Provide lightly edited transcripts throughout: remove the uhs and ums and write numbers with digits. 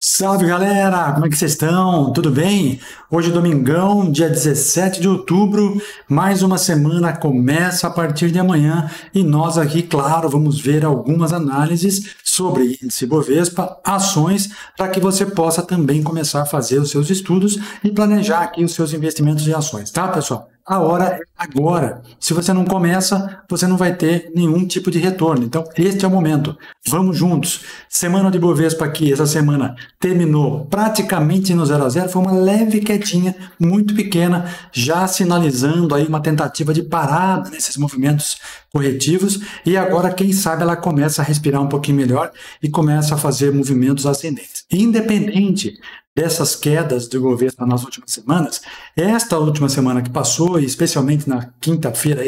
Salve galera, como é que vocês estão? Tudo bem? Hoje é domingão, dia 17 de outubro, mais uma semana começa a partir de amanhã e nós aqui, claro, vamos ver algumas análises sobre índice Bovespa, ações, para que você possa também começar a fazer os seus estudos e planejar aqui os seus investimentos em ações, tá, pessoal? A hora é agora. Se você não começa, você não vai ter nenhum tipo de retorno. Então, este é o momento. Vamos juntos. Semana de Bovespa aqui, essa semana terminou praticamente no 0 a 0. Foi uma leve quedinha, muito pequena, já sinalizando aí uma tentativa de parada nesses movimentos corretivos. E agora, quem sabe, ela começa a respirar um pouquinho melhor e começa a fazer movimentos ascendentes. Independente dessas quedas do Bovespa nas últimas semanas, esta última semana que passou, e especialmente na quinta-feira,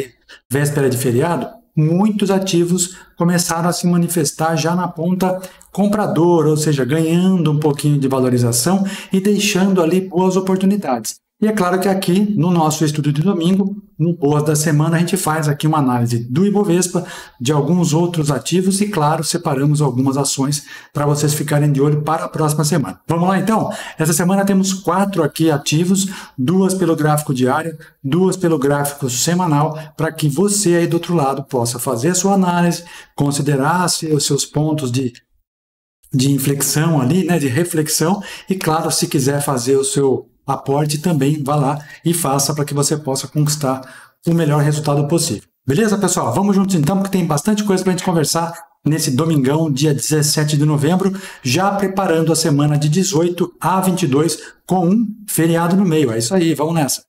véspera de feriado, muitos ativos começaram a se manifestar já na ponta compradora, ou seja, ganhando um pouquinho de valorização e deixando ali boas oportunidades. E é claro que aqui, no nosso estudo de domingo, no pós da semana, a gente faz aqui uma análise do Ibovespa, de alguns outros ativos e, claro, separamos algumas ações para vocês ficarem de olho para a próxima semana. Vamos lá, então? Essa semana temos 4 aqui ativos, 2 pelo gráfico diário, 2 pelo gráfico semanal, para que você aí do outro lado possa fazer a sua análise, considerar os seus pontos de inflexão ali, né, de reflexão e, claro, se quiser fazer o seu aporte também, vá lá e faça para que você possa conquistar o melhor resultado possível. Beleza, pessoal? Vamos juntos então, porque tem bastante coisa para a gente conversar nesse domingão, dia 17 de novembro, já preparando a semana de 18 a 22 com um feriado no meio. É isso aí, vamos nessa.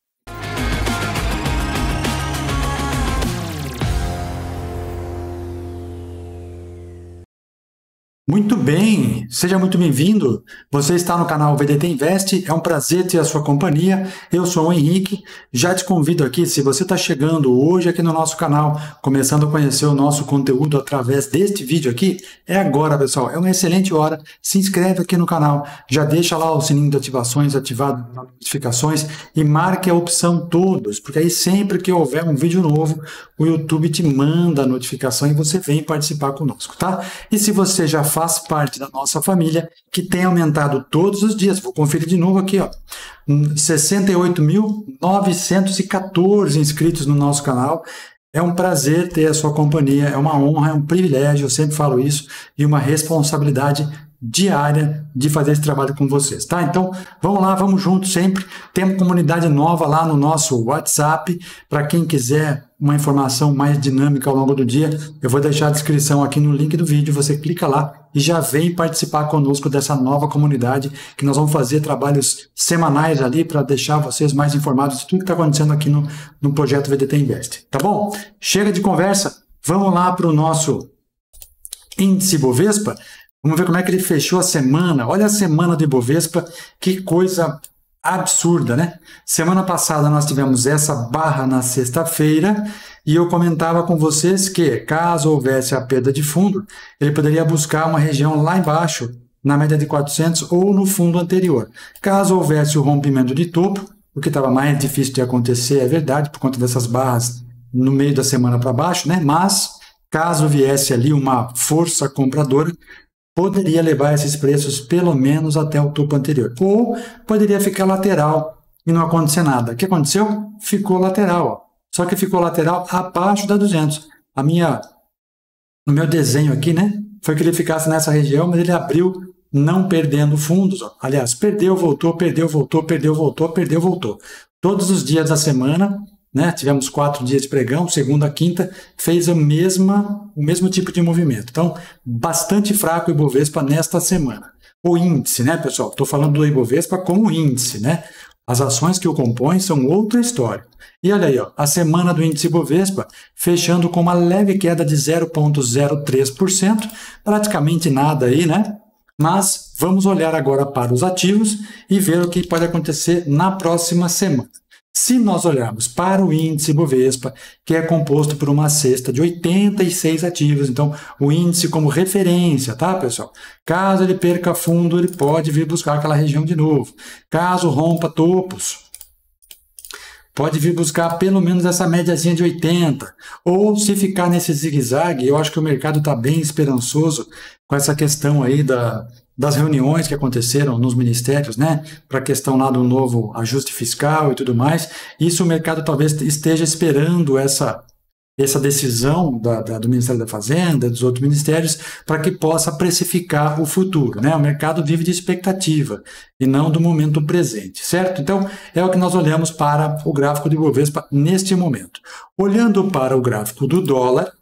Muito bem, seja muito bem-vindo. Você está no canal VDT Invest, é um prazer ter a sua companhia. Eu sou o Henrique, já te convido aqui, se você está chegando hoje aqui no nosso canal, começando a conhecer o nosso conteúdo através deste vídeo aqui, é agora, pessoal, é uma excelente hora. Se inscreve aqui no canal, já deixa lá o sininho de ativações ativado nas notificações e marque a opção todos, porque aí sempre que houver um vídeo novo, o YouTube te manda a notificação e você vem participar conosco, tá? E se você já faz parte da nossa família, que tem aumentado todos os dias. Vou conferir de novo aqui, ó. 68.914 inscritos no nosso canal. É um prazer ter a sua companhia, é uma honra, é um privilégio, eu sempre falo isso, e uma responsabilidade diária de fazer esse trabalho com vocês, tá? Então, vamos lá, vamos juntos sempre. Temos comunidade nova lá no nosso WhatsApp, para quem quiser uma informação mais dinâmica ao longo do dia, eu vou deixar a descrição aqui no link do vídeo, você clica lá e já vem participar conosco dessa nova comunidade, que nós vamos fazer trabalhos semanais ali para deixar vocês mais informados de tudo que está acontecendo aqui no projeto VDT Invest, tá bom? Chega de conversa, vamos lá para o nosso índice Bovespa. Vamos ver como é que ele fechou a semana. Olha a semana de Bovespa, que coisa absurda, né? Semana passada nós tivemos essa barra na sexta-feira e eu comentava com vocês que, caso houvesse a perda de fundo, ele poderia buscar uma região lá embaixo, na média de 400 ou no fundo anterior. Caso houvesse o rompimento de topo, o que estava mais difícil de acontecer, é verdade, por conta dessas barras no meio da semana para baixo, né? Mas, caso viesse ali uma força compradora, poderia levar esses preços pelo menos até o topo anterior. Ou poderia ficar lateral e não acontecer nada. O que aconteceu? Ficou lateral. Ó. Só que ficou lateral abaixo da 200. O meu desenho aqui, né? Foi que ele ficasse nessa região, mas ele abriu não perdendo fundos. Ó. Aliás, perdeu, voltou, perdeu, voltou, perdeu, voltou, perdeu, voltou. Todos os dias da semana, né? Tivemos 4 dias de pregão, segunda, quinta, fez o mesmo tipo de movimento. Então, bastante fraco o Ibovespa nesta semana. O índice, né, pessoal? Estou falando do Ibovespa como índice, né? As ações que o compõem são outra história. E olha aí, ó, a semana do índice Ibovespa fechando com uma leve queda de 0,03%, praticamente nada aí, né? Mas vamos olhar agora para os ativos e ver o que pode acontecer na próxima semana. Se nós olharmos para o índice Bovespa, que é composto por uma cesta de 86 ativos, então o índice como referência, tá, pessoal? Caso ele perca fundo, ele pode vir buscar aquela região de novo. Caso rompa topos, pode vir buscar pelo menos essa médiazinha de 80. Ou se ficar nesse zigue-zague, eu acho que o mercado está bem esperançoso com essa questão aí das reuniões que aconteceram nos ministérios, né, para a questão lá do novo ajuste fiscal e tudo mais. Isso o mercado talvez esteja esperando essa decisão do Ministério da Fazenda, dos outros ministérios, para que possa precificar o futuro, né? O mercado vive de expectativa e não do momento presente, certo? Então, é o que nós olhamos para o gráfico do Ibovespa neste momento. Olhando para o gráfico do dólar,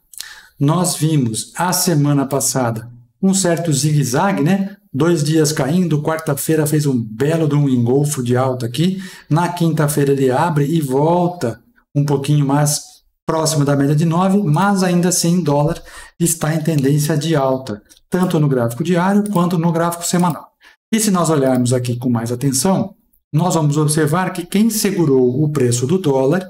nós vimos a semana passada um certo zigue-zague, né? 2 dias caindo, quarta-feira fez um belo de um engolfo de alta aqui, na quinta-feira ele abre e volta um pouquinho mais próximo da média de 9, mas ainda assim o dólar está em tendência de alta, tanto no gráfico diário quanto no gráfico semanal. E se nós olharmos aqui com mais atenção, nós vamos observar que quem segurou o preço do dólar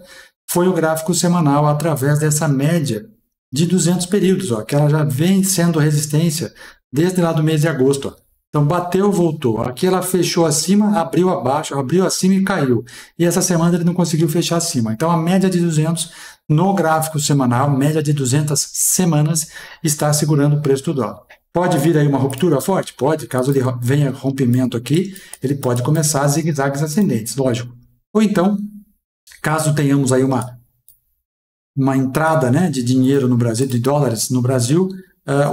foi o gráfico semanal através dessa média de 200 períodos, ó, que ela já vem sendo resistência desde lá do mês de agosto. Ó. Então, bateu, voltou. Aqui ela fechou acima, abriu abaixo, abriu acima e caiu. E essa semana ele não conseguiu fechar acima. Então, a média de 200 no gráfico semanal, média de 200 semanas, está segurando o preço do dólar. Pode vir aí uma ruptura forte? Pode. Caso ele venha rompimento aqui, ele pode começar a zigue-zagues ascendentes, lógico. Ou então, caso tenhamos aí uma entrada, né, de dinheiro no Brasil, de dólares no Brasil,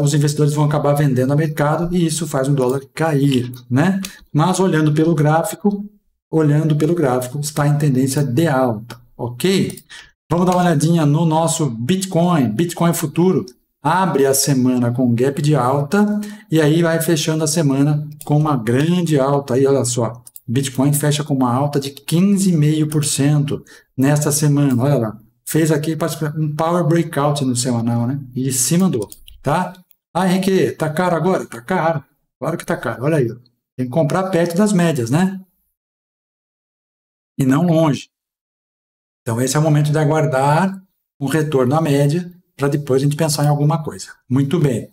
os investidores vão acabar vendendo a mercado e isso faz o dólar cair, né? Mas olhando pelo gráfico, está em tendência de alta, ok? Vamos dar uma olhadinha no nosso Bitcoin futuro. Abre a semana com gap de alta e aí vai fechando a semana com uma grande alta. Aí, olha só, Bitcoin fecha com uma alta de 15,5% nesta semana, olha lá. Fez aqui um power breakout no semanal, né? E se mandou. Tá? Ah, Henrique, tá caro agora? Tá caro. Claro que tá caro. Olha aí. Tem que comprar perto das médias, né? E não longe. Então, esse é o momento de aguardar um retorno à média para depois a gente pensar em alguma coisa. Muito bem.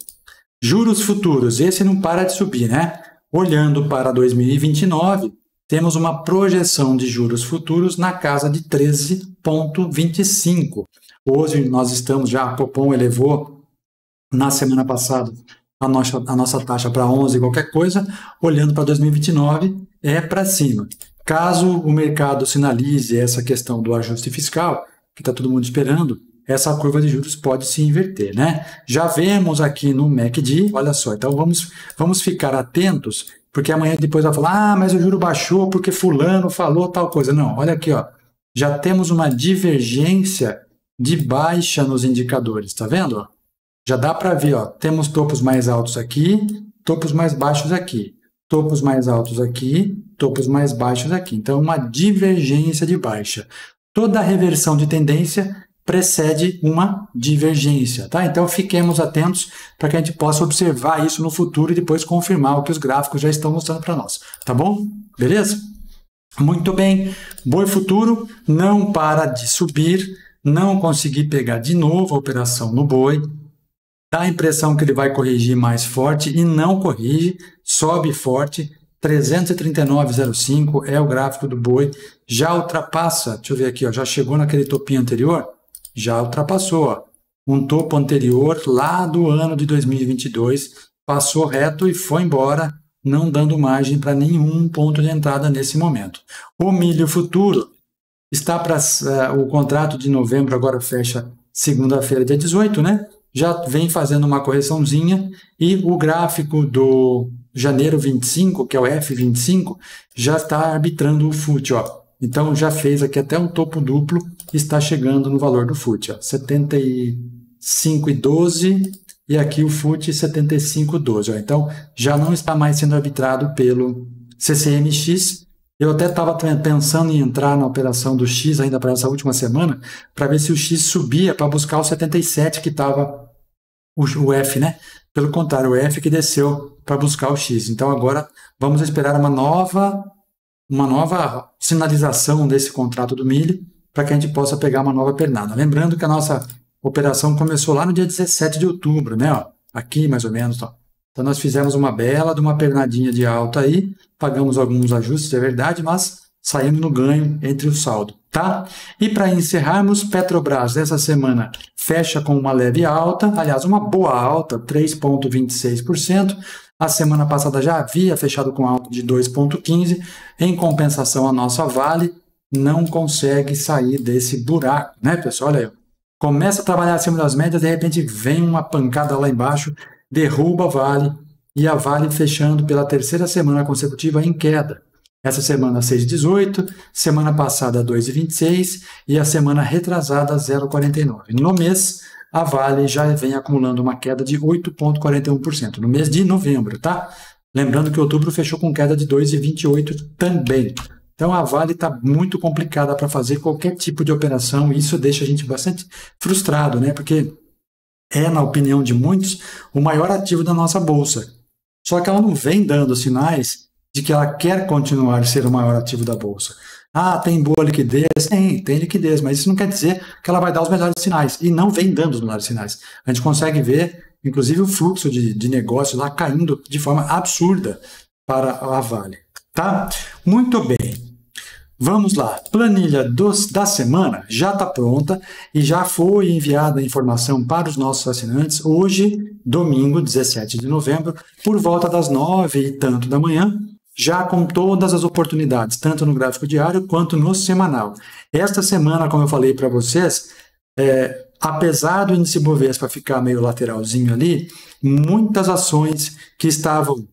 Juros futuros. Esse não para de subir, né? Olhando para 2029, temos uma projeção de juros futuros na casa de 13,25. Hoje nós estamos já, a Copom elevou na semana passada a nossa taxa para 11 qualquer coisa, olhando para 2029 é para cima. Caso o mercado sinalize essa questão do ajuste fiscal, que está todo mundo esperando, essa curva de juros pode se inverter, né? Já vemos aqui no MACD, olha só, então vamos ficar atentos, porque amanhã depois vai falar, mas o juro baixou porque fulano falou tal coisa. Não, olha aqui, ó, já temos uma divergência de baixa nos indicadores, tá vendo? Já dá para ver, ó, temos topos mais altos aqui, topos mais baixos aqui, topos mais altos aqui, topos mais baixos aqui. Então, uma divergência de baixa. Toda reversão de tendência precede uma divergência, tá? Então, fiquemos atentos para que a gente possa observar isso no futuro e depois confirmar o que os gráficos já estão mostrando para nós, tá bom? Beleza? Muito bem. Boi futuro não para de subir, não consegui pegar de novo a operação no boi, dá a impressão que ele vai corrigir mais forte e não corrige, sobe forte, 339,05 é o gráfico do boi, já ultrapassa, deixa eu ver aqui, ó, já chegou naquele topinho anterior, já ultrapassou, ó, um topo anterior lá do ano de 2022, passou reto e foi embora, não dando margem para nenhum ponto de entrada nesse momento. O milho futuro está para o contrato de novembro, agora fecha segunda-feira, dia 18, né? Já vem fazendo uma correçãozinha e o gráfico do janeiro 25, que é o F25, já está arbitrando o FUT, ó. Então já fez aqui até um topo duplo e está chegando no valor do FUT, ó, 75,12 e aqui o FUT 75,12, ó. Então já não está mais sendo arbitrado pelo CCMX. Eu até estava pensando em entrar na operação do X ainda para essa última semana, para ver se o X subia para buscar o 77 que estava o F, né? Pelo contrário, o F que desceu para buscar o X. Então agora vamos esperar uma nova sinalização desse contrato do milho para que a gente possa pegar uma nova pernada. Lembrando que a nossa operação começou lá no dia 17 de outubro, né? Ó, aqui mais ou menos, ó. Então nós fizemos uma bela de uma pernadinha de alta aí, pagamos alguns ajustes, é verdade, mas saímos no ganho entre o saldo, tá? E para encerrarmos, Petrobras essa semana fecha com uma leve alta, aliás, uma boa alta, 3,26%, A semana passada já havia fechado com alta de 2,15. Em compensação, a nossa Vale não consegue sair desse buraco, né, pessoal? Olha aí. Começa a trabalhar acima das médias, de repente vem uma pancada lá embaixo, derruba a Vale, e a Vale fechando pela terceira semana consecutiva em queda. Essa semana 6,18, semana passada 2,26 e a semana retrasada 0,49. No mês, a Vale já vem acumulando uma queda de 8,41%, no mês de novembro, tá? Lembrando que outubro fechou com queda de 2,28 também. Então a Vale está muito complicada para fazer qualquer tipo de operação e isso deixa a gente bastante frustrado, né? Porque é, na opinião de muitos, o maior ativo da nossa bolsa. Só que ela não vem dando sinais de que ela quer continuar a ser o maior ativo da bolsa. Ah, tem boa liquidez? Tem liquidez, mas isso não quer dizer que ela vai dar os melhores sinais. E não vem dando os melhores sinais. A gente consegue ver, inclusive, o fluxo de negócio lá caindo de forma absurda para a Vale. Tá? Muito bem. Vamos lá, planilha da semana já está pronta e já foi enviada a informação para os nossos assinantes hoje, domingo, 17 de novembro, por volta das 9 e tanto da manhã, já com todas as oportunidades, tanto no gráfico diário quanto no semanal. Esta semana, como eu falei para vocês, apesar do índice Bovespa ficar meio lateralzinho ali, muitas ações que estavam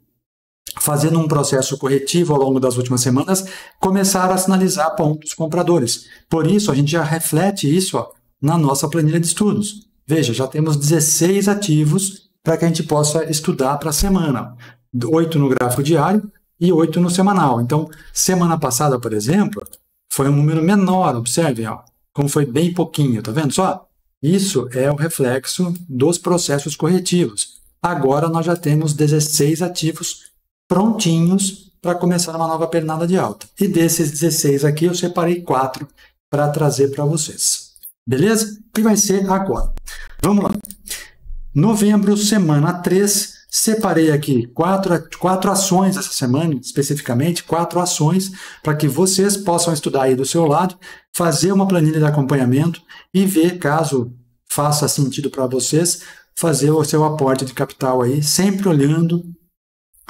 fazendo um processo corretivo ao longo das últimas semanas, começaram a sinalizar pontos compradores. Por isso, a gente já reflete isso na nossa planilha de estudos. Veja, já temos 16 ativos para que a gente possa estudar para a semana. 8 no gráfico diário e 8 no semanal. Então, semana passada, por exemplo, foi um número menor, observem, como foi bem pouquinho, tá vendo só? Isso é o reflexo dos processos corretivos. Agora nós já temos 16 ativos prontinhos para começar uma nova pernada de alta. E desses 16 aqui, eu separei 4 para trazer para vocês. Beleza? Que vai ser agora. Vamos lá. Novembro, semana 3, separei aqui 4 ações essa semana, especificamente 4 ações, para que vocês possam estudar aí do seu lado, fazer uma planilha de acompanhamento e ver, caso faça sentido para vocês, fazer o seu aporte de capital aí, sempre olhando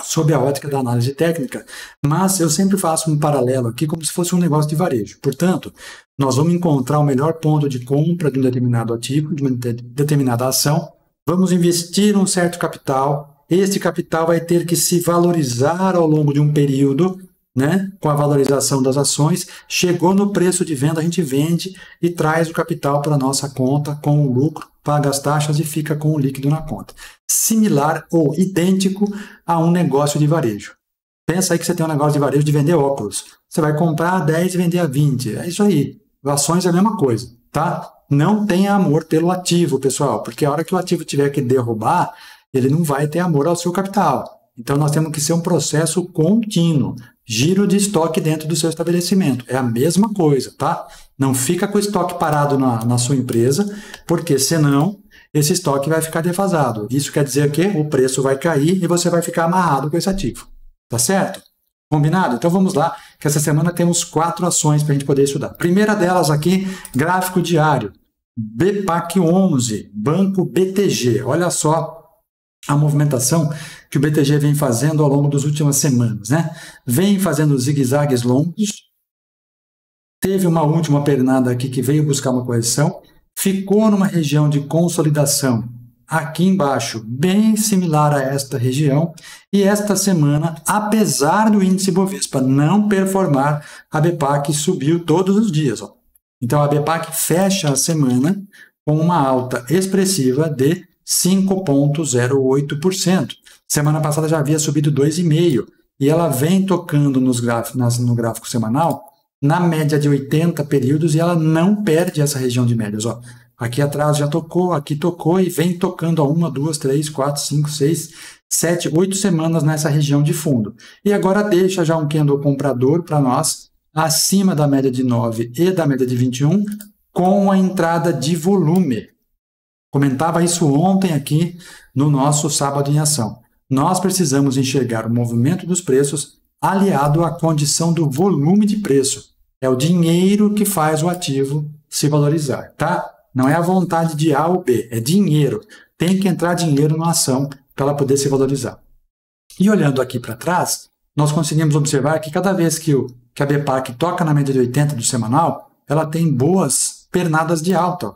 sob a ótica da análise técnica, mas eu sempre faço um paralelo aqui como se fosse um negócio de varejo. Portanto, nós vamos encontrar o melhor ponto de compra de um determinado ativo, de uma determinada ação, vamos investir um certo capital, esse capital vai ter que se valorizar ao longo de um período, né, com a valorização das ações, chegou no preço de venda, a gente vende e traz o capital para a nossa conta com o lucro, paga as taxas e fica com o líquido na conta. Similar ou idêntico a um negócio de varejo. Pensa aí que você tem um negócio de varejo de vender óculos. Você vai comprar a 10 e vender a 20. É isso aí. Ações é a mesma coisa, tá? Não tenha amor pelo ativo, pessoal, porque a hora que o ativo tiver que derrubar, ele não vai ter amor ao seu capital. Então nós temos que ser um processo contínuo. Giro de estoque dentro do seu estabelecimento. É a mesma coisa, tá? Não fica com o estoque parado na sua empresa, porque senão esse estoque vai ficar defasado. Isso quer dizer que o preço vai cair e você vai ficar amarrado com esse ativo. Tá certo? Combinado? Então vamos lá, que essa semana temos 4 ações para a gente poder estudar. Primeira delas aqui, gráfico diário. BPAC 11, Banco BTG. Olha só a movimentação que o BTG vem fazendo ao longo das últimas semanas, né? Vem fazendo zigue-zagues longos, teve uma última pernada aqui que veio buscar uma correção, ficou numa região de consolidação aqui embaixo, bem similar a esta região, e esta semana, apesar do índice Bovespa não performar, a BPAC subiu todos os dias. Então a BPAC fecha a semana com uma alta expressiva de 5,08%. Semana passada já havia subido 2,5%. E ela vem tocando no gráfico semanal na média de 80 períodos e ela não perde essa região de médias. Aqui atrás já tocou, aqui tocou e vem tocando a 1, 2, 3, 4, 5, 6, 7, 8 semanas nessa região de fundo. E agora deixa já um candle comprador para nós acima da média de 9 e da média de 21 com a entrada de volume. Comentava isso ontem aqui no nosso Sábado em Ação. Nós precisamos enxergar o movimento dos preços aliado à condição do volume de preço. É o dinheiro que faz o ativo se valorizar, tá? Não é a vontade de A ou B, é dinheiro. Tem que entrar dinheiro na ação para ela poder se valorizar. E olhando aqui para trás, nós conseguimos observar que cada vez que a BPAC toca na média de 80 do semanal, ela tem boas pernadas de alta.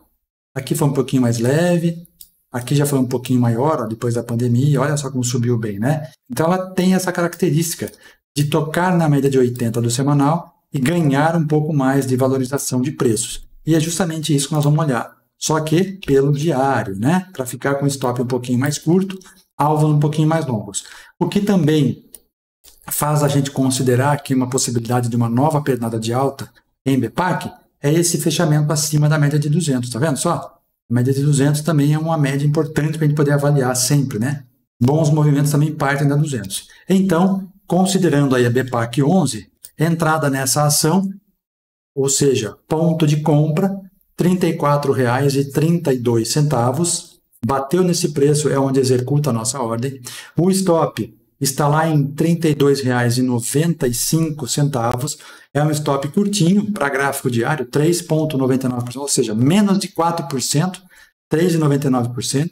Aqui foi um pouquinho mais leve, aqui já foi um pouquinho maior, depois da pandemia, olha só como subiu bem, né? Então ela tem essa característica de tocar na média de 80 do semanal e ganhar um pouco mais de valorização de preços. E é justamente isso que nós vamos olhar. Só que pelo diário, né? Para ficar com o stop um pouquinho mais curto, alvos um pouquinho mais longos. O que também faz a gente considerar aqui uma possibilidade de uma nova pernada de alta em BPAC é esse fechamento acima da média de 200, tá vendo só? A média de 200 também é uma média importante para a gente poder avaliar sempre, né? Bons movimentos também partem da 200. Então, considerando aí a BPAC 11, entrada nessa ação, ou seja, ponto de compra, R$ 34,32, bateu nesse preço, é onde executa a nossa ordem. O stop está lá em R$ 32,95, é um stop curtinho para gráfico diário, 3,99%, ou seja, menos de 4%, 3,99%.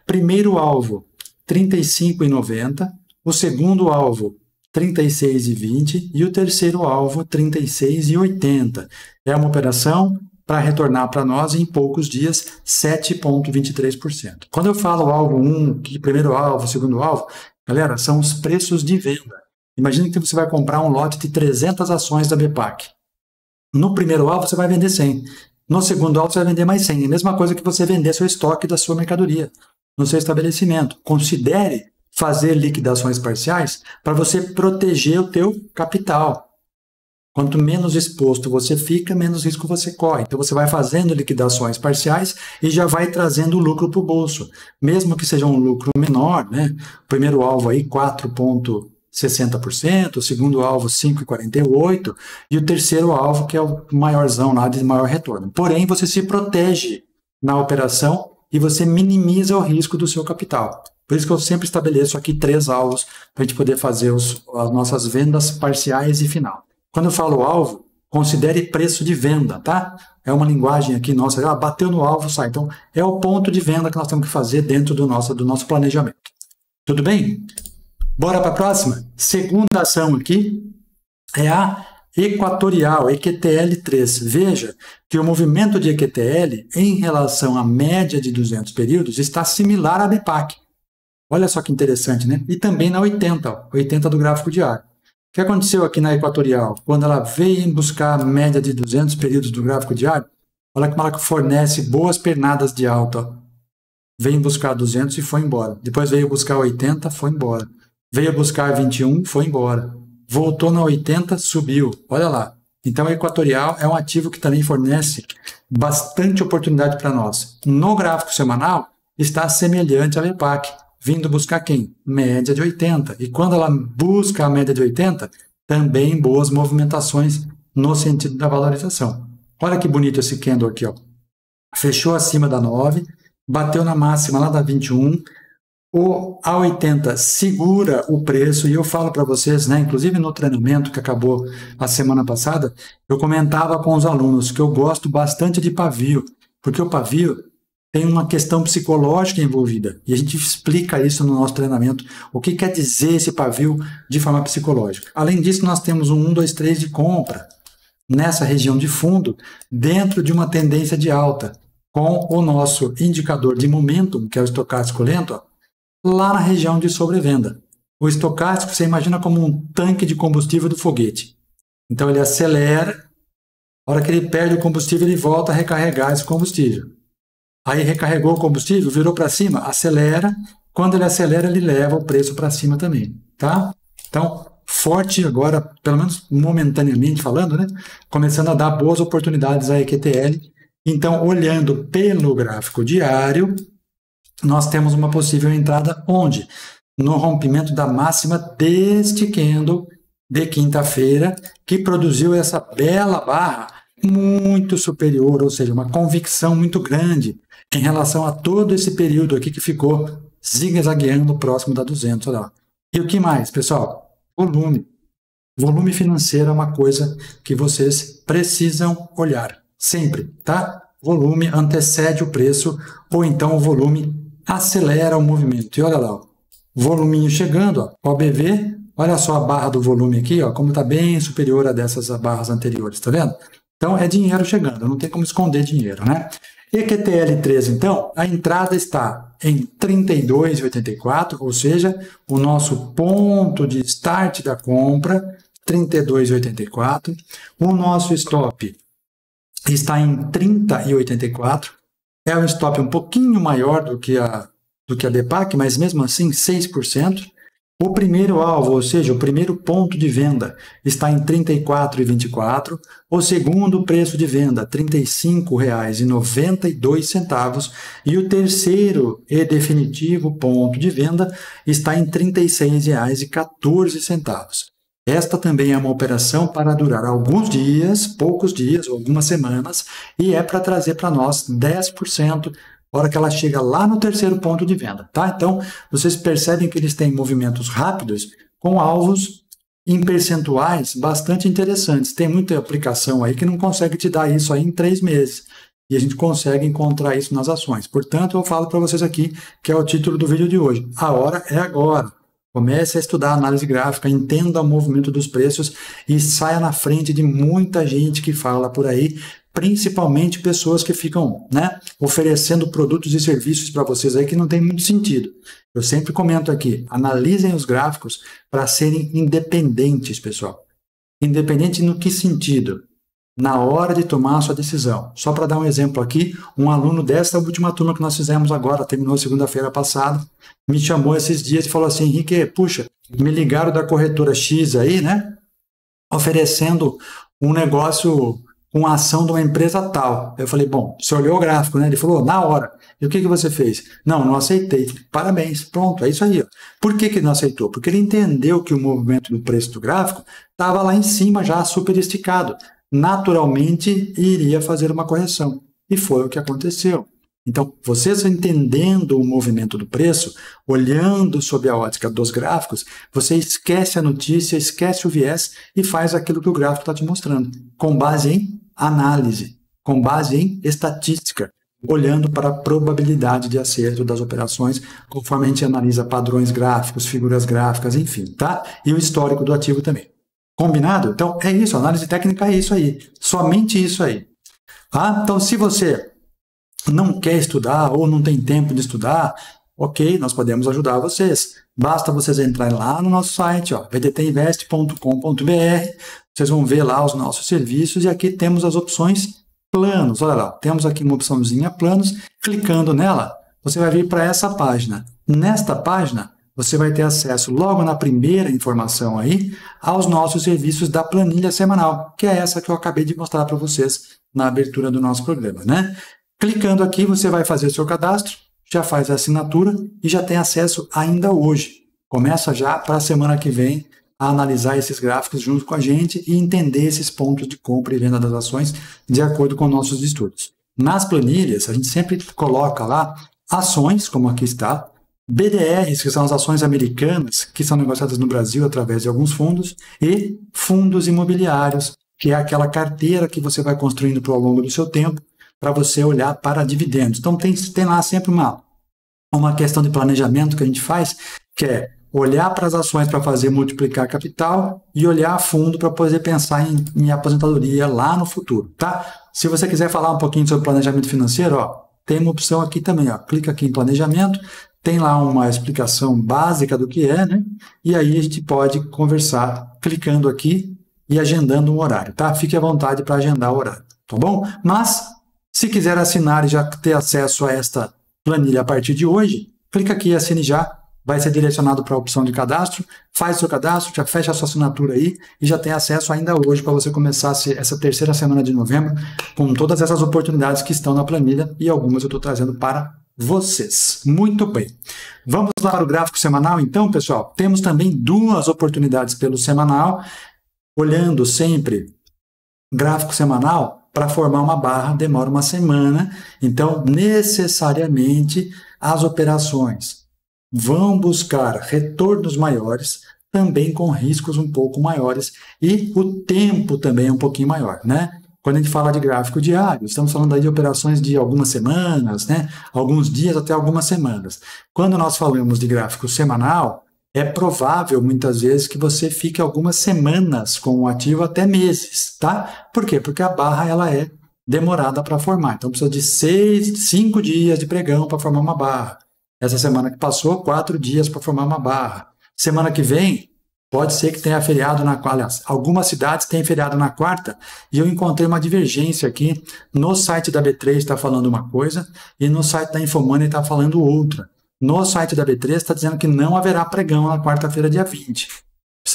Primeiro alvo, R$ 35,90%, o segundo alvo, R$ 36,20% e o terceiro alvo, R$ 36,80%. É uma operação para retornar para nós em poucos dias 7,23%. Quando eu falo alvo 1, primeiro alvo, segundo alvo, galera, são os preços de venda. Imagina que você vai comprar um lote de 300 ações da BPAC. No primeiro alvo você vai vender 100. No segundo alvo você vai vender mais 100. É a mesma coisa que você vender seu estoque da sua mercadoria no seu estabelecimento. Considere fazer liquidações parciais para você proteger o teu capital. Quanto menos exposto você fica, menos risco você corre. Então você vai fazendo liquidações parciais e já vai trazendo o lucro para o bolso. Mesmo que seja um lucro menor, né? O primeiro alvo aí 4,60%, o segundo alvo 5,48% e o terceiro alvo que é o maiorzão lá de maior retorno. Porém, você se protege na operação e você minimiza o risco do seu capital. Por isso que eu sempre estabeleço aqui 3 alvos para a gente poder fazer as nossas vendas parciais e final. Quando eu falo alvo, considere preço de venda, tá? É uma linguagem aqui nossa, bateu no alvo, sai. Então, é o ponto de venda que nós temos que fazer dentro do nosso planejamento. Tudo bem? Bora para a próxima? Segunda ação aqui é a Equatorial, EQTL3. Veja que o movimento de EQTL em relação à média de 200 períodos está similar à BPAC. Olha só que interessante, né? E também na 80, 80 do gráfico diário. O que aconteceu aqui na Equatorial? Quando ela veio buscar a média de 200 períodos do gráfico diário, olha como ela fornece boas pernadas de alta. Veio buscar 200 e foi embora. Depois veio buscar 80, foi embora. Veio buscar 21, foi embora. Voltou na 80, subiu. Olha lá. Então, a Equatorial é um ativo que também fornece bastante oportunidade para nós. No gráfico semanal, está semelhante à BPAC. Vindo buscar quem? Média de 80. E quando ela busca a média de 80, também boas movimentações no sentido da valorização. Olha que bonito esse candle aqui, ó. Fechou acima da 9, bateu na máxima lá da 21, o A80 segura o preço, e eu falo para vocês, né, inclusive no treinamento que acabou a semana passada, eu comentava com os alunos que eu gosto bastante de pavio, porque o pavio tem uma questão psicológica envolvida, e a gente explica isso no nosso treinamento, o que quer dizer esse pavio de forma psicológica. Além disso, nós temos um 1, 2, 3 de compra nessa região de fundo, dentro de uma tendência de alta, com o nosso indicador de momentum, que é o estocástico lento, ó, lá na região de sobrevenda. O estocástico você imagina como um tanque de combustível do foguete. Então ele acelera, a hora que ele perde o combustível, ele volta a recarregar esse combustível. Aí recarregou o combustível, virou para cima, acelera. Quando ele acelera, ele leva o preço para cima também, tá? Então, forte agora, pelo menos momentaneamente falando, né? Começando a dar boas oportunidades à EQTL. Então, olhando pelo gráfico diário, nós temos uma possível entrada onde? No rompimento da máxima deste candle de quinta-feira, que produziu essa bela barra muito superior, ou seja, uma convicção muito grande em relação a todo esse período aqui que ficou zigue-zagueando próximo da 200. Olha lá. E o que mais, pessoal? Volume. Volume financeiro é uma coisa que vocês precisam olhar sempre, tá? Volume antecede o preço, ou então o volume acelera o movimento. E olha lá, ó, voluminho chegando, ó, OBV, olha só a barra do volume aqui, ó, como está bem superior a dessas barras anteriores, tá vendo? Então, é dinheiro chegando, não tem como esconder dinheiro, né? EQTL3, então, a entrada está em 32,84, ou seja, o nosso ponto de start da compra, 32,84. O nosso stop está em 30,84. É um stop um pouquinho maior do que a DPAC, mas mesmo assim 6%. O primeiro alvo, ou seja, o primeiro ponto de venda, está em R$ 34,24. O segundo preço de venda, R$ 35,92. E o terceiro e definitivo ponto de venda está em R$ 36,14. Esta também é uma operação para durar alguns dias, poucos dias, algumas semanas, e é para trazer para nós 10%. Hora que ela chega lá no terceiro ponto de venda, tá? Então, vocês percebem que eles têm movimentos rápidos com alvos em percentuais bastante interessantes. Tem muita aplicação aí que não consegue te dar isso aí em 3 meses. E a gente consegue encontrar isso nas ações. Portanto, eu falo para vocês aqui, que é o título do vídeo de hoje. A hora é agora. Comece a estudar análise gráfica, entenda o movimento dos preços e saia na frente de muita gente que fala por aí, principalmente pessoas que ficam, né, oferecendo produtos e serviços para vocês aí que não tem muito sentido. Eu sempre comento aqui, analisem os gráficos para serem independentes, pessoal. Independente no que sentido? Na hora de tomar a sua decisão. Só para dar um exemplo aqui, um aluno dessa última turma que nós fizemos agora, terminou segunda-feira passada, me chamou esses dias e falou assim, Henrique, puxa, me ligaram da corretora X aí, né, oferecendo um negócio com a ação de uma empresa tal. Eu falei, bom, você olhou o gráfico, né? Ele falou, na hora. E o que você fez? Não aceitei. Parabéns, pronto, é isso aí. Ó. Por que não aceitou? Porque ele entendeu que o movimento do preço do gráfico estava lá em cima já super esticado. Naturalmente, iria fazer uma correção. E foi o que aconteceu. Então, vocês entendendo o movimento do preço, olhando sob a ótica dos gráficos, você esquece a notícia, esquece o viés e faz aquilo que o gráfico está te mostrando, com base em análise, com base em estatística, olhando para a probabilidade de acerto das operações, conforme a gente analisa padrões gráficos, figuras gráficas, enfim, tá? E o histórico do ativo também. Combinado? Então, é isso, a análise técnica é isso aí, somente isso aí. Ah, então, se você não quer estudar ou não tem tempo de estudar, ok, nós podemos ajudar vocês. Basta vocês entrarem lá no nosso site, vdtinvest.com.br, vocês vão ver lá os nossos serviços e aqui temos as opções planos. Olha lá, temos aqui uma opçãozinha planos, clicando nela, você vai vir para essa página. Nesta página, você vai ter acesso logo na primeira informação aí aos nossos serviços da planilha semanal, que é essa que eu acabei de mostrar para vocês na abertura do nosso programa, né? Clicando aqui, você vai fazer o seu cadastro, já faz a assinatura e já tem acesso ainda hoje. Começa já para a semana que vem a analisar esses gráficos junto com a gente e entender esses pontos de compra e venda das ações de acordo com nossos estudos. Nas planilhas, a gente sempre coloca lá ações, como aqui está, BDRs, que são as ações americanas, que são negociadas no Brasil através de alguns fundos, e fundos imobiliários, que é aquela carteira que você vai construindo ao longo do seu tempo, para você olhar para dividendos. Então, tem lá sempre uma questão de planejamento que a gente faz, que é olhar para as ações para fazer multiplicar capital e olhar a fundo para poder pensar em aposentadoria lá no futuro, tá? Se você quiser falar um pouquinho sobre planejamento financeiro, tem uma opção aqui também, clica aqui em planejamento, tem lá uma explicação básica do que é, né? E aí a gente pode conversar clicando aqui e agendando um horário, tá? Fique à vontade para agendar o horário, tá bom? Mas se quiser assinar e já ter acesso a esta planilha a partir de hoje, clica aqui e assine já, vai ser direcionado para a opção de cadastro, faz o seu cadastro, já fecha a sua assinatura aí e já tem acesso ainda hoje para você começar essa terceira semana de novembro com todas essas oportunidades que estão na planilha e algumas eu estou trazendo para vocês. Muito bem. Vamos lá para o gráfico semanal então, pessoal. Temos também 2 oportunidades pelo semanal, olhando sempre gráfico semanal. Para formar uma barra demora uma semana, então necessariamente as operações vão buscar retornos maiores, também com riscos um pouco maiores e o tempo também é um pouquinho maior, né? Quando a gente fala de gráfico diário, estamos falando aí de operações de algumas semanas, né? Alguns dias até algumas semanas. Quando nós falamos de gráfico semanal, é provável, muitas vezes, que você fique algumas semanas com o ativo até meses, tá? Por quê? Porque a barra, ela é demorada para formar. Então, precisa de 5 dias de pregão para formar uma barra. Essa semana que passou, 4 dias para formar uma barra. Semana que vem, pode ser que tenha feriado na quarta. Aliás, algumas cidades têm feriado na quarta, e eu encontrei uma divergência aqui. No site da B3 está falando uma coisa, e no site da Infomoney está falando outra. No site da B3 está dizendo que não haverá pregão na quarta-feira, dia 20.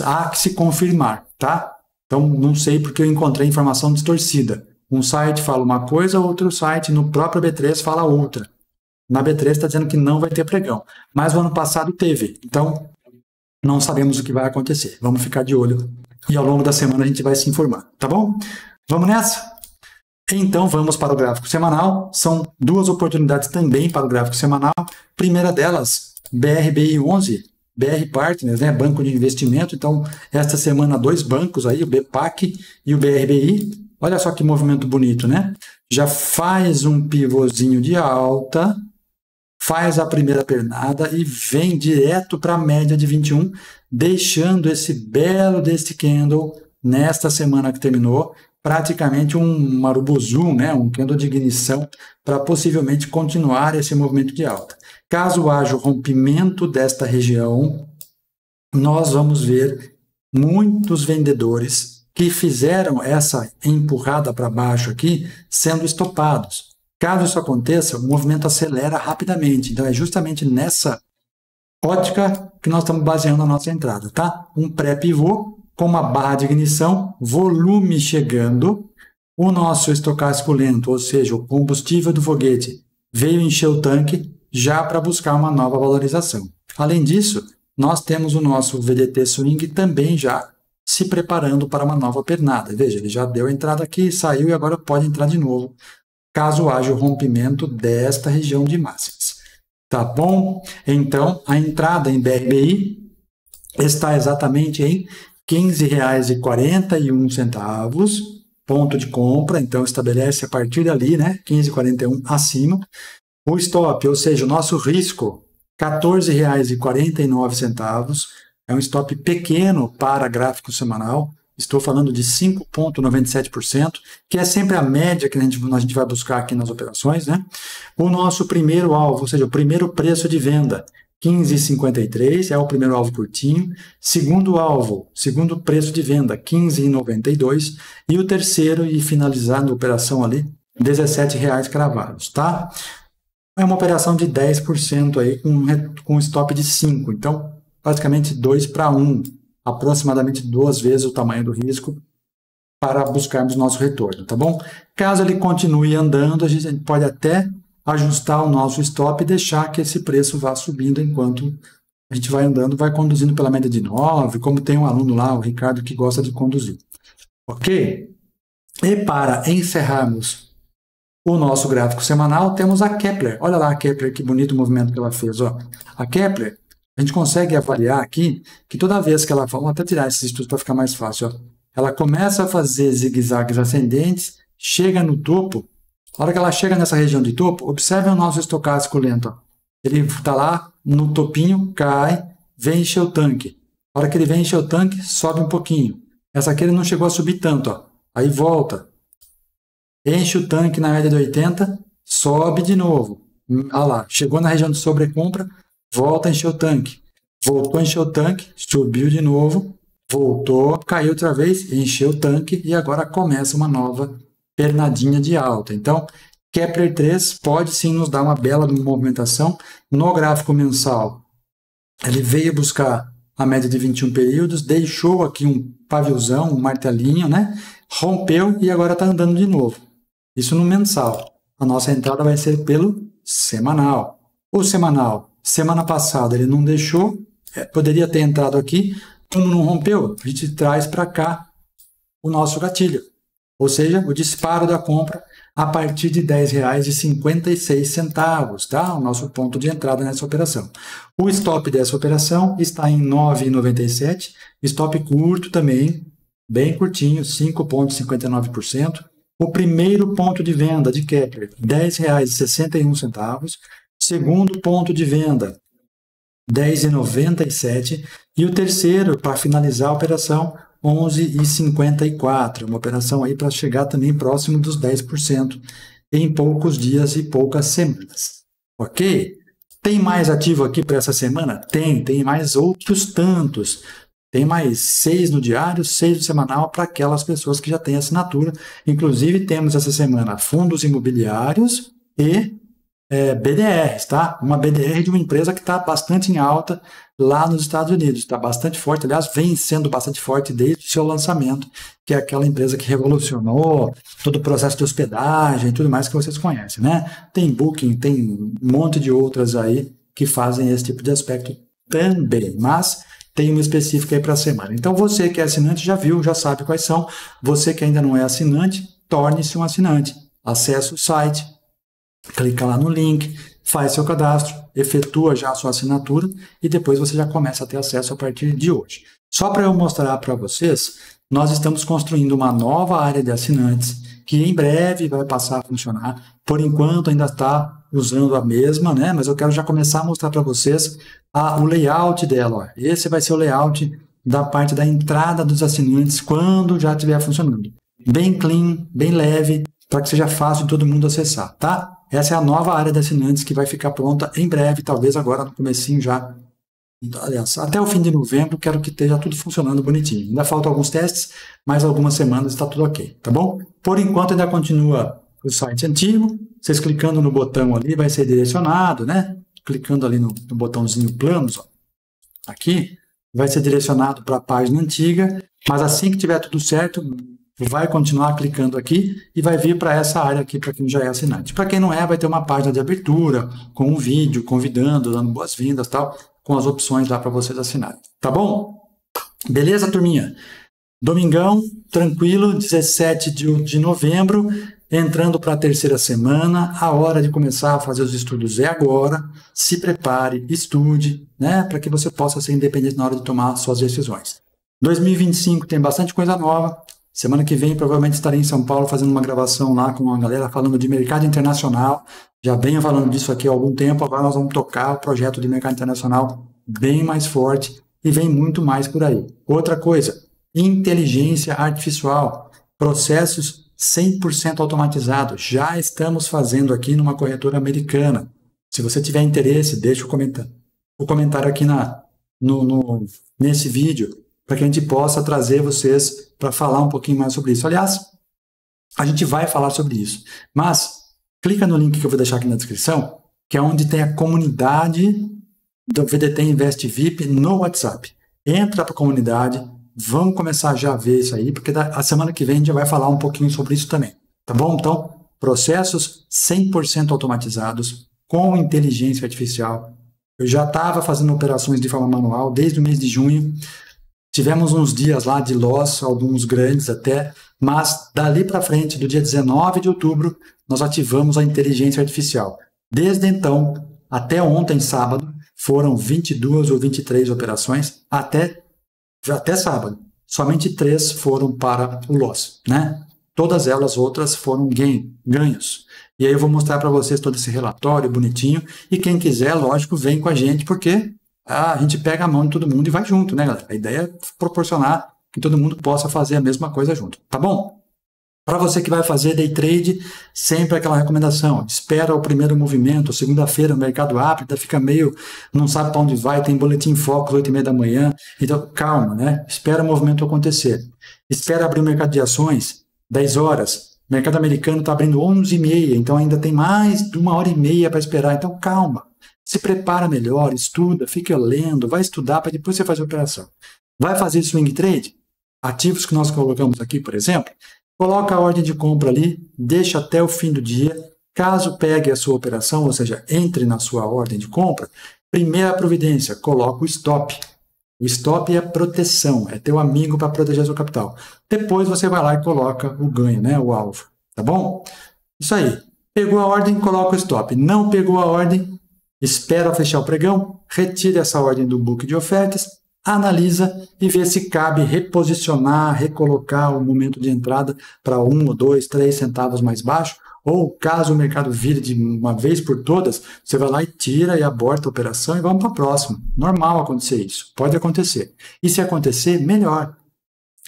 Há que se confirmar, tá? Então, não sei porque eu encontrei informação distorcida. Um site fala uma coisa, outro site no próprio B3 fala outra. Na B3 está dizendo que não vai ter pregão. Mas no ano passado teve. Então, não sabemos o que vai acontecer. Vamos ficar de olho. E ao longo da semana a gente vai se informar. Tá bom? Vamos nessa? Então, vamos para o gráfico semanal. São 2 oportunidades também para o gráfico semanal. Primeira delas, BRBI 11, BR Partners, né? Banco de investimento. Então, esta semana 2 bancos aí, o BPAC e o BRBI. Olha só que movimento bonito, né? Já faz um pivôzinho de alta, faz a primeira pernada e vem direto para a média de 21, deixando esse belo desse candle nesta semana que terminou, praticamente um marubozu, né? Um candle de ignição para possivelmente continuar esse movimento de alta. Caso haja o rompimento desta região, nós vamos ver muitos vendedores que fizeram essa empurrada para baixo aqui sendo estopados. Caso isso aconteça, o movimento acelera rapidamente. Então, é justamente nessa ótica que nós estamos baseando a nossa entrada, tá? Um pré-pivô com uma barra de ignição, volume chegando, o nosso estocástico lento, ou seja, o combustível do foguete, veio encher o tanque já para buscar uma nova valorização. Além disso, nós temos o nosso VDT Swing também já se preparando para uma nova pernada. Veja, ele já deu a entrada aqui, saiu e agora pode entrar de novo, caso haja o rompimento desta região de máximas. Tá bom? Então, a entrada em BRBI está exatamente em R$ 15,41, ponto de compra, então estabelece a partir dali, né, 15,41 acima. O stop, ou seja, o nosso risco, R$ 14,49, é um stop pequeno para gráfico semanal. Estou falando de 5,97%, que é sempre a média que a gente vai buscar aqui nas operações, né? O nosso primeiro alvo, ou seja, o primeiro preço de venda, 15,53, é o primeiro alvo curtinho. Segundo alvo, segundo preço de venda, 15,92. E o terceiro, e finalizando a operação ali, R$ 17,00 cravados, tá? É uma operação de 10% aí, com stop de 5. Então, praticamente 2 para 1. Aproximadamente 2 vezes o tamanho do risco para buscarmos nosso retorno, tá bom? Caso ele continue andando, a gente pode até ajustar o nosso stop e deixar que esse preço vá subindo enquanto a gente vai andando, vai conduzindo pela média de 9, como tem um aluno lá, o Ricardo, que gosta de conduzir. Ok? E para encerrarmos o nosso gráfico semanal, temos a Kepler. Olha lá a Kepler, que bonito movimento que ela fez. Ó. A Kepler, a gente consegue avaliar aqui que toda vez que ela... Vamos até tirar esses estudos para ficar mais fácil. Ó. Ela começa a fazer zigue-zagues ascendentes, chega no topo. A hora que ela chega nessa região de topo, observe o nosso estocástico lento. Ó. Ele está lá no topinho, cai, vem encher o tanque. A hora que ele vem encher o tanque, sobe um pouquinho. Essa aqui ele não chegou a subir tanto. Ó. Aí volta. Enche o tanque na média de 80, sobe de novo. Olha lá, chegou na região de sobrecompra, volta a encher o tanque. Voltou a encher o tanque, subiu de novo, voltou, caiu outra vez, encheu o tanque e agora começa uma nova pernadinha de alta. Então, Kepler 3 pode sim nos dar uma bela movimentação. No gráfico mensal, ele veio buscar a média de 21 períodos, deixou aqui um paviozão, um martelinho, né? Rompeu e agora está andando de novo. Isso no mensal. A nossa entrada vai ser pelo semanal. O semanal, semana passada ele não deixou, poderia ter entrado aqui, como não rompeu, a gente traz para cá o nosso gatilho. Ou seja, o disparo da compra a partir de R$ 10,56, tá? O nosso ponto de entrada nessa operação. O stop dessa operação está em 9,97, stop curto também, bem curtinho, 5,59%. O primeiro ponto de venda de Kepler, R$ 10,61. Segundo ponto de venda, R$ 10,97. E o terceiro, para finalizar a operação, R$ 11,54. Uma operação aí para chegar também próximo dos 10% em poucos dias e poucas semanas. Ok? Tem mais ativo aqui para essa semana? Tem mais outros tantos. Tem mais 6 no diário, 6 no semanal para aquelas pessoas que já têm assinatura. Inclusive, temos essa semana fundos imobiliários e BDRs, tá? Uma BDR de uma empresa que está bastante em alta lá nos Estados Unidos. Está bastante forte, aliás, vem sendo bastante forte desde o seu lançamento, que é aquela empresa que revolucionou todo o processo de hospedagem e tudo mais que vocês conhecem, né? Tem Booking, tem um monte de outras aí que fazem esse tipo de aspecto também, mas tem uma específica aí para a semana. Então, você que é assinante já viu, já sabe quais são. Você que ainda não é assinante, torne-se um assinante. Acesse o site, clica lá no link, faz seu cadastro, efetua já a sua assinatura e depois você já começa a ter acesso a partir de hoje. Só para eu mostrar para vocês, nós estamos construindo uma nova área de assinantes que em breve vai passar a funcionar. Por enquanto ainda está usando a mesma, né? Mas eu quero já começar a mostrar para vocês o layout dela. Ó. Esse vai ser o layout da parte da entrada dos assinantes quando já estiver funcionando. Bem clean, bem leve, para que seja fácil de todo mundo acessar, tá? Essa é a nova área de assinantes que vai ficar pronta em breve, talvez agora no comecinho já. Aliás, até o fim de novembro, quero que esteja tudo funcionando bonitinho. Ainda faltam alguns testes, mas algumas semanas está tudo ok, tá bom? Por enquanto ainda continua o site antigo. Vocês clicando no botão ali vai ser direcionado, né? Clicando ali no botãozinho planos, ó, aqui, vai ser direcionado para a página antiga, mas assim que tiver tudo certo, vai continuar clicando aqui e vai vir para essa área aqui para quem já é assinante. Para quem não é, vai ter uma página de abertura com um vídeo convidando, dando boas-vindas e tal, com as opções lá para vocês assinarem. Tá bom? Beleza, turminha? Domingão, tranquilo, 17 de novembro, entrando para a terceira semana, a hora de começar a fazer os estudos é agora. Se prepare, estude, né, para que você possa ser independente na hora de tomar suas decisões. 2025 tem bastante coisa nova. Semana que vem provavelmente estarei em São Paulo fazendo uma gravação lá com a galera falando de mercado internacional. Já venho falando disso aqui há algum tempo, agora nós vamos tocar o projeto de mercado internacional bem mais forte e vem muito mais por aí. Outra coisa, inteligência artificial, processos 100% automatizados. Já estamos fazendo aqui numa corretora americana. Se você tiver interesse, deixa o comentário aqui nesse vídeo, para que a gente possa trazer vocês para falar um pouquinho mais sobre isso. Aliás, a gente vai falar sobre isso, mas clica no link que eu vou deixar aqui na descrição, que é onde tem a comunidade do VDT Invest VIP no WhatsApp. Entra para a comunidade, vamos começar já a ver isso aí, porque a semana que vem a gente vai falar um pouquinho sobre isso também, tá bom? Então, processos 100% automatizados com inteligência artificial. Eu já estava fazendo operações de forma manual desde o mês de junho. Tivemos uns dias lá de loss, alguns grandes até, mas dali para frente, do dia 19 de outubro, nós ativamos a inteligência artificial. Desde então, até ontem, sábado, foram 22 ou 23 operações, até sábado. Somente 3 foram para o loss, né? Todas elas outras foram ganhos. E aí eu vou mostrar para vocês todo esse relatório bonitinho, e quem quiser, lógico, vem com a gente, porque a gente pega a mão de todo mundo e vai junto, né, galera? A ideia é proporcionar que todo mundo possa fazer a mesma coisa junto, tá bom? Para você que vai fazer day trade, sempre aquela recomendação, espera o primeiro movimento, segunda-feira o mercado abre, fica meio, não sabe para onde vai, tem boletim Focus 8h30 da manhã, então calma, né? Espera o movimento acontecer. Espera abrir o mercado de ações, 10 horas, o mercado americano está abrindo 11h30, então ainda tem mais de 1h30 para esperar, então calma. Se prepara melhor, estuda, fica lendo, vai estudar para depois você fazer a operação. Vai fazer swing trade? Ativos que nós colocamos aqui, por exemplo, coloca a ordem de compra ali, deixa até o fim do dia. Caso pegue a sua operação, ou seja, entre na sua ordem de compra, primeira providência, coloca o stop. O stop é proteção, é teu amigo para proteger seu capital. Depois você vai lá e coloca o ganho, né, o alvo. Tá bom? Isso aí. Pegou a ordem, coloca o stop. Não pegou a ordem, espera fechar o pregão, retire essa ordem do book de ofertas analisa e vê se cabe reposicionar, recolocar o momento de entrada para 1, 2, 3 centavos mais baixo, ou caso o mercado vire de uma vez por todas, você vai lá e tira e aborta a operação e vamos para a próxima. Normal acontecer isso, pode acontecer. E se acontecer, melhor.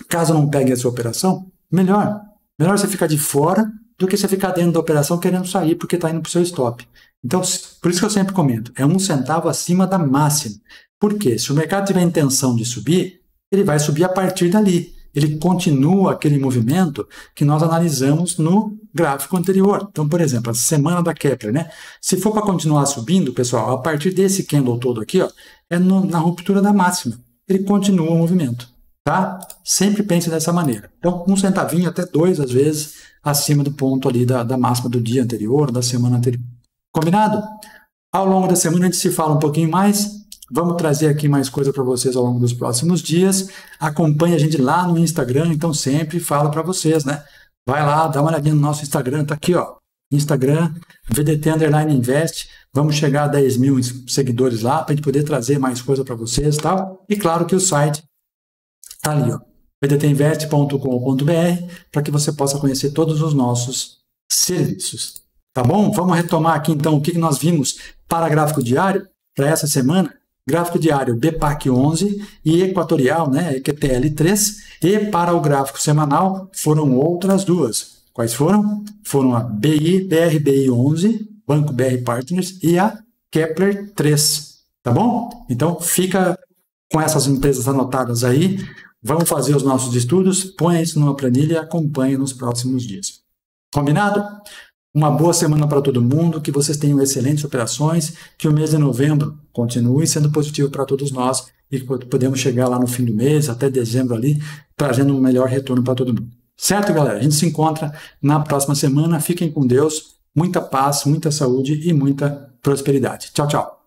Caso não pegue essa operação, melhor. Melhor você ficar de fora do que você ficar dentro da operação querendo sair porque está indo para o seu stop. Então, por isso que eu sempre comento, é 1 centavo acima da máxima. Por quê? Se o mercado tiver intenção de subir, ele vai subir a partir dali. Ele continua aquele movimento que nós analisamos no gráfico anterior. Então, por exemplo, a semana da Kepler, né? Se for para continuar subindo, pessoal, a partir desse candle todo aqui, ó, é na ruptura da máxima. Ele continua o movimento, tá? Sempre pense dessa maneira. Então, 1 centavinho até 2, às vezes, acima do ponto ali da máxima do dia anterior, da semana anterior. Combinado? Ao longo da semana a gente se fala um pouquinho mais. Vamos trazer aqui mais coisa para vocês ao longo dos próximos dias. Acompanhe a gente lá no Instagram, então sempre falo para vocês, né? Vai lá, dá uma olhadinha no nosso Instagram, tá aqui, ó. Instagram, VDT_Invest. Vamos chegar a 10 mil seguidores lá para a gente poder trazer mais coisa para vocês, tá? E claro que o site tá ali, ó. vdtinvest.com.br, para que você possa conhecer todos os nossos serviços. Tá bom? Vamos retomar aqui então o que nós vimos para gráfico diário para essa semana. Gráfico diário BPAC 11 e equatorial, né, EQTL3, e para o gráfico semanal foram outras duas. Quais foram? Foram a BRBI 11, Banco BR Partners, e a Kepler 3, tá bom? Então fica com essas empresas anotadas aí, vamos fazer os nossos estudos, põe isso numa planilha e acompanhe nos próximos dias. Combinado? Uma boa semana para todo mundo, que vocês tenham excelentes operações, que o mês de novembro continue sendo positivo para todos nós e que podemos chegar lá no fim do mês, até dezembro ali, trazendo um melhor retorno para todo mundo. Certo, galera? A gente se encontra na próxima semana. Fiquem com Deus, muita paz, muita saúde e muita prosperidade. Tchau, tchau.